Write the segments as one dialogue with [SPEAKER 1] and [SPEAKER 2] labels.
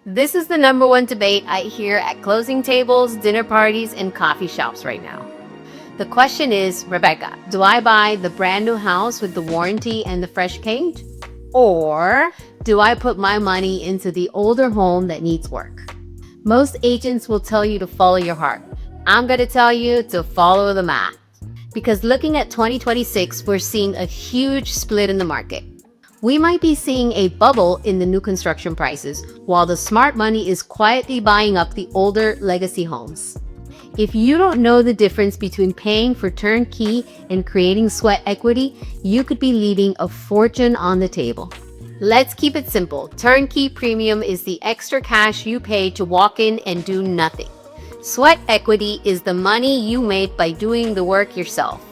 [SPEAKER 1] This is the number one debate I hear at closing tables, dinner parties, and coffee shops right now. The question is, Rebecca, do I buy the brand new house with the warranty and the fresh paint? Or do I put my money into the older home that needs work? Most agents will tell you to follow your heart. I'm going to tell you to follow the math. Because looking at 2026, we're seeing a huge split in the market. We might be seeing a bubble in the new construction prices, while the smart money is quietly buying up the older legacy homes. If you don't know the difference between paying for turnkey and creating sweat equity, you could be leaving a fortune on the table. Let's keep it simple. Turnkey premium is the extra cash you pay to walk in and do nothing. Sweat equity is the money you made by doing the work yourself.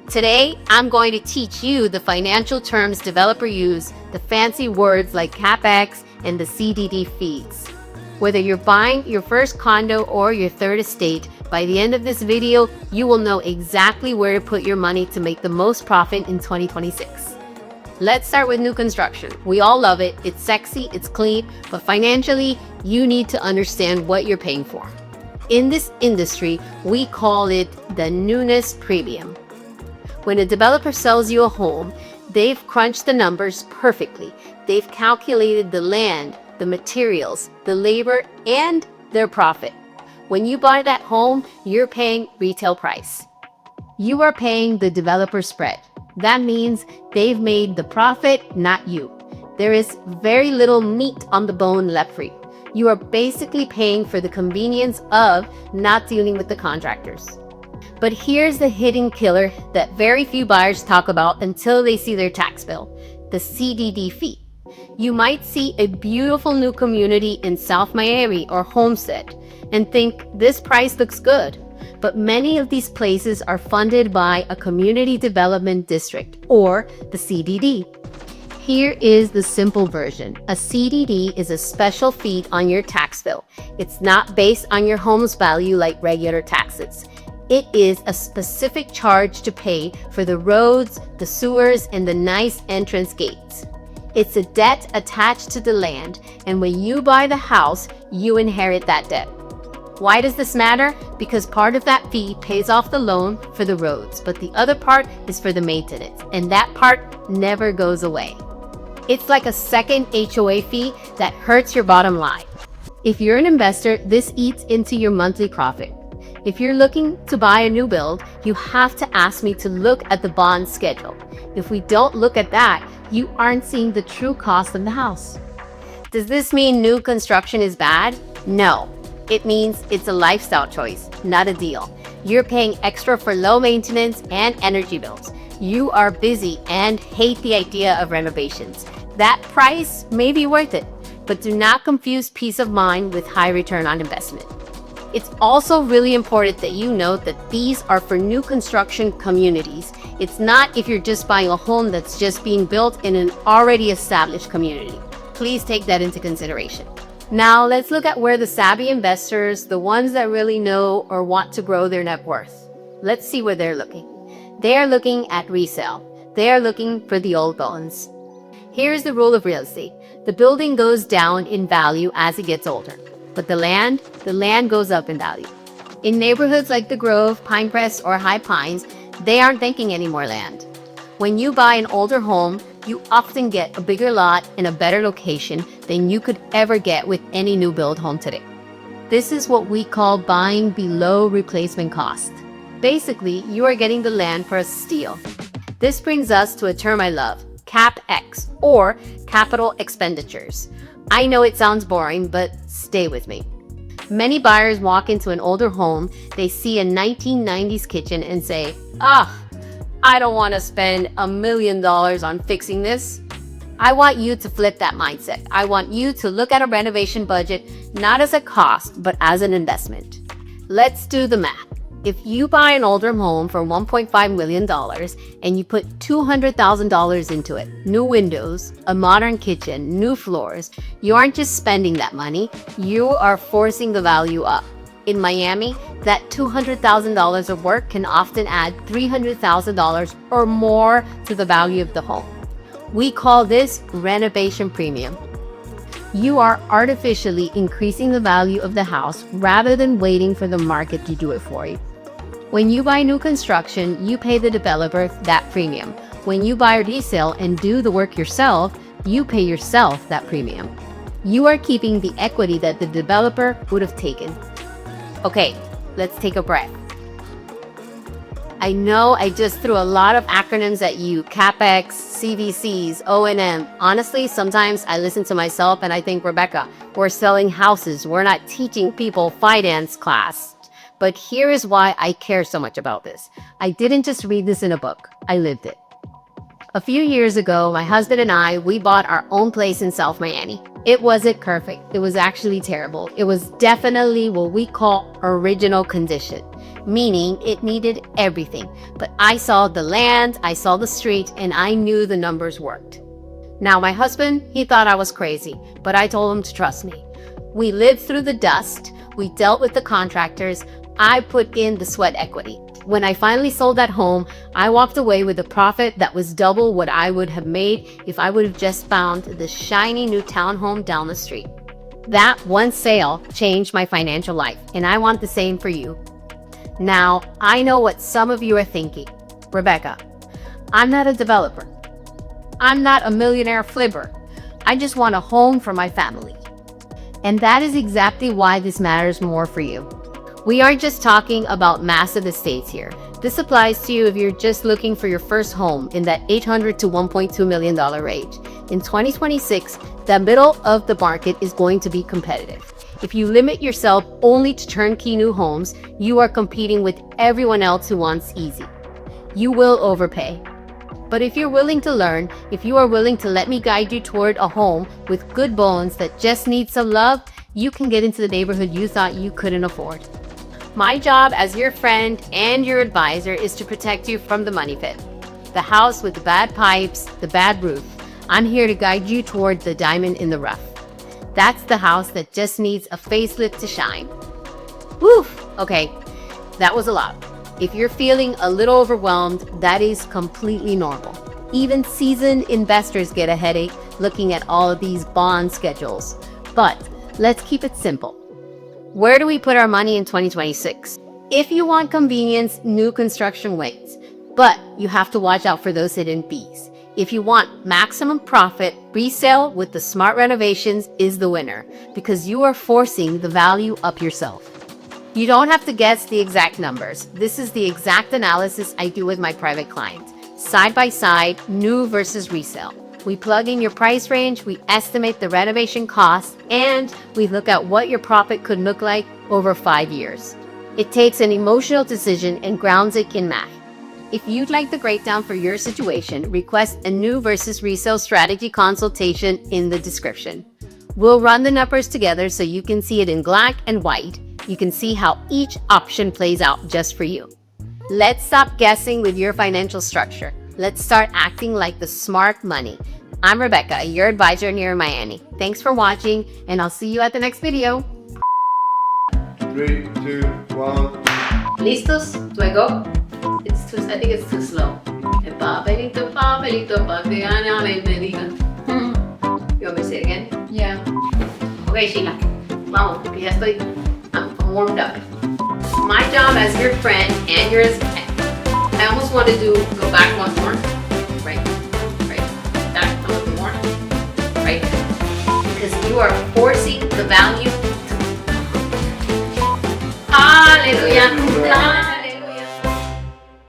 [SPEAKER 1] Today, I'm going to teach you the financial terms developers use, the fancy words like CapEx and the CDD fees. Whether you're buying your first condo or your third estate, by the end of this video, you will know exactly where to put your money to make the most profit in 2026. Let's start with new construction. We all love it. It's sexy, it's clean, but financially, you need to understand what you're paying for. In this industry, we call it the newness premium. When a developer sells you a home, they've crunched the numbers perfectly. They've calculated the land, the materials, the labor, and their profit. When you buy that home, you're paying retail price. You are paying the developer spread. That means they've made the profit, not you. There is very little meat on the bone left for you. You are basically paying for the convenience of not dealing with the contractors. But here's the hidden killer that very few buyers talk about until they see their tax bill, the CDD fee. You might see a beautiful new community in South Miami or Homestead and think this price looks good. But many of these places are funded by a community development district or the CDD. Here is the simple version. A CDD is a special fee on your tax bill. It's not based on your home's value like regular taxes. It is a specific charge to pay for the roads, the sewers, and the nice entrance gates. It's a debt attached to the land, and when you buy the house, you inherit that debt. Why does this matter? Because part of that fee pays off the loan for the roads, but the other part is for the maintenance, and that part never goes away. It's like a second HOA fee that hurts your bottom line. If you're an investor, this eats into your monthly profit. If you're looking to buy a new build, you have to ask me to look at the bond schedule. If we don't look at that, you aren't seeing the true cost of the house. Does this mean new construction is bad? No. It means it's a lifestyle choice, not a deal. You're paying extra for low maintenance and energy bills. You are busy and hate the idea of renovations. That price may be worth it, but do not confuse peace of mind with high return on investment. It's also really important that you note that these are for new construction communities. It's not if you're just buying a home that's just being built in an already established community. Please take that into consideration. Now let's look at where the savvy investors, the ones that really know or want to grow their net worth. Let's see where they're looking. They are looking at resale. They are looking for the old bones. Here's the rule of real estate. The building goes down in value as it gets older. But the land goes up in value. In neighborhoods like the Grove, Pinecrest, or High Pines, they aren't thinking any more land. When you buy an older home, you often get a bigger lot in a better location than you could ever get with any new build home today. This is what we call buying below replacement cost. Basically, you are getting the land for a steal. This brings us to a term I love, CapEx, or capital expenditures. I know it sounds boring, but stay with me. Many buyers walk into an older home, they see a 1990s kitchen and say, I don't want to spend $1 million on fixing this. I want you to flip that mindset. I want you to look at a renovation budget not as a cost, but as an investment. Let's do the math. If you buy an older home for $1.5 million and you put $200,000 into it, new windows, a modern kitchen, new floors, you aren't just spending that money, you are forcing the value up. In Miami, that $200,000 of work can often add $300,000 or more to the value of the home. We call this renovation premium. You are artificially increasing the value of the house rather than waiting for the market to do it for you. When you buy new construction, you pay the developer that premium. When you buy resale and do the work yourself, you pay yourself that premium. You are keeping the equity that the developer would have taken. Okay, let's take a breath. I know I just threw a lot of acronyms at you: CapEx, CVCs, O&M. Honestly, sometimes I listen to myself and I think, Rebecca, we're selling houses. We're not teaching people finance class. But here is why I care so much about this. I didn't just read this in a book. I lived it. A few years ago, my husband and I, we bought our own place in South Miami. It wasn't perfect. It was actually terrible. It was definitely what we call original condition, meaning it needed everything. But I saw the land, I saw the street, and I knew the numbers worked. Now, my husband, he thought I was crazy, but I told him to trust me. We lived through the dust. We dealt with the contractors. I put in the sweat equity. When I finally sold that home, I walked away with a profit that was double what I would have made if I would have just found the shiny new townhome down the street. That one sale changed my financial life, and I want the same for you. Now, I know what some of you are thinking. Rebecca, I'm not a developer. I'm not a millionaire flipper. I just want a home for my family. And that is exactly why this matters more for you. We aren't just talking about massive estates here. This applies to you if you're just looking for your first home in that $800 to $1.2 million range. In 2026, the middle of the market is going to be competitive. If you limit yourself only to turnkey new homes, you are competing with everyone else who wants easy. You will overpay. But if you're willing to learn, if you are willing to let me guide you toward a home with good bones that just needs some love, you can get into the neighborhood you thought you couldn't afford. My job as your friend and your advisor is to protect you from the money pit. The house with the bad pipes, the bad roof. I'm here to guide you toward the diamond in the rough. That's the house that just needs a facelift to shine. Woof! Okay, that was a lot. If you're feeling a little overwhelmed, that is completely normal. Even seasoned investors get a headache looking at all of these bond schedules. But let's keep it simple. Where do we put our money in 2026? If you want convenience, new construction waits, but you have to watch out for those hidden fees. If you want maximum profit, resale with the smart renovations is the winner because you are forcing the value up yourself. You don't have to guess the exact numbers. This is the exact analysis I do with my private clients. Side by side, new versus resale. We plug in your price range, we estimate the renovation costs, and we look at what your profit could look like over 5 years. It takes an emotional decision and grounds it in math. If you'd like the breakdown for your situation, request a new versus resale strategy consultation in the description. We'll run the numbers together so you can see it in black and white. You can see how each option plays out just for you. Let's stop guessing with your financial structure. Let's start acting like the smart money. I'm Rebecca, your advisor near Miami. Thanks for watching, and I'll see you at the next video.
[SPEAKER 2] 3, 2, 1.
[SPEAKER 1] ¿Listos? Do I go? I think it's too slow. El papelito, papelito, pa' que Ana me diga. You want me to say it again?
[SPEAKER 3] Yeah.
[SPEAKER 1] Okay, Sheila. Vamos, porque ya estoy I'm warmed up. My job as your friend and yours, I almost want to go back once more. Right. Back a little more. Right. Because you are forcing the value. Hallelujah.